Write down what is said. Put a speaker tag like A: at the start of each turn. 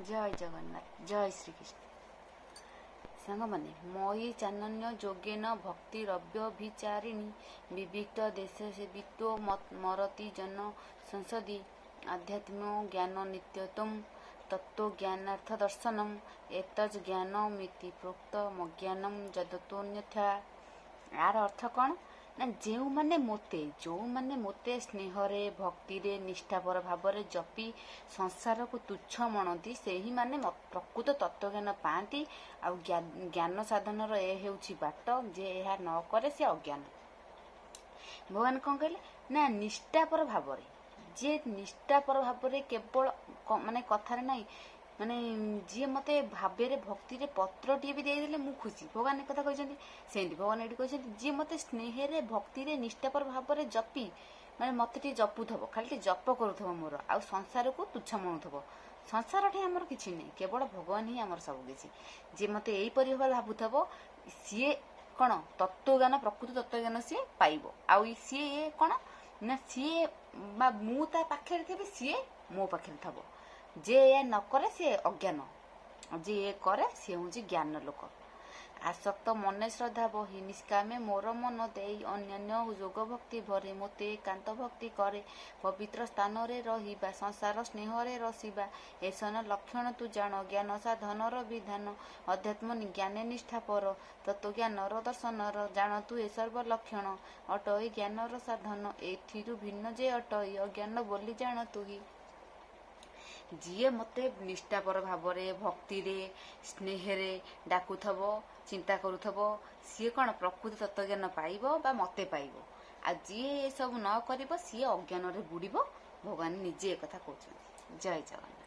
A: जय जगन्नाथ जय श्रीकृष्ण सांग माने मयि चानन्य योगेन भक्तिरव्यभिचारिणी विविक्त देश सेवित्व मरति जन संसदि आध्यात्म ज्ञान नित्यतम तत्व ज्ञानार्थ दर्शनम एतज ज्ञानमिति प्रोक्त मज्ञानम जदतोन्यथा। यार अर्थ कौन ना जो मैंने मोते स्नेहरे भक्ति निष्ठापर भाव जपी संसार को तुच्छ मनती से ही माने प्रकृत तत्वज्ञान पाती। आ ज्ञान साधन बाट जे यह न करे से अज्ञान। भगवान कौन कहले ना निष्ठापर भाव जे निष्ठापर भाव केवल माने कथार नहीं माने जी मते भावे भक्ति पत्र टी भी देदेले मु खुशी। भगवान एक कथा कहते सेमती भगवान ये कहते जी मते स्नेह भक्ति निष्ठापर भाव जपी माने मत टी जपुथब खाली जप करुथब मोर आ संसार को तुच्छ मणुथब। संसार ठी आमर किछि नहीं केवल भगवान ही आमर सब किछि। जे मते एपरि भाव भाबुथब सीए कौन तत्वज्ञान प्रकृत तत्वज्ञान सी पाइब। आउ सी कौन ना सी मु ता पाखे थी सी मो पाखे थब। जे ये न करे सी अज्ञान जे ये करे सी हूँ ज्ञान लोक। आसक्त मने श्रद्धा बही निष्कामे मोर मन दे अन्य जोग भक्ति भरे मोते एकांत भक्ति करे पवित्र स्थान रे रहिबा संसार स्नेह रे रसिबा ऐसन लक्षण तू जान ज्ञान साधनर विधान अध्यात्म ज्ञाने निष्ठा पर तत्व ज्ञानर दर्शनर जान तू ए सर्व लक्षण अटई ज्ञानर साधन एथिरु भिन्न जे अटई अज्ञान बोली जान तू ही। जी मते निष्ठापर भाव भक्ति स्नेह डाकुथब चिंता करुथब सी कौन प्रकृति तत्वज्ञान पाइब बा मते पाइब। आ जी ये सब न करिब सी अज्ञान रे बुड़ीब। भगवान निजे एक कथा कहते। जय जगन्नाथ।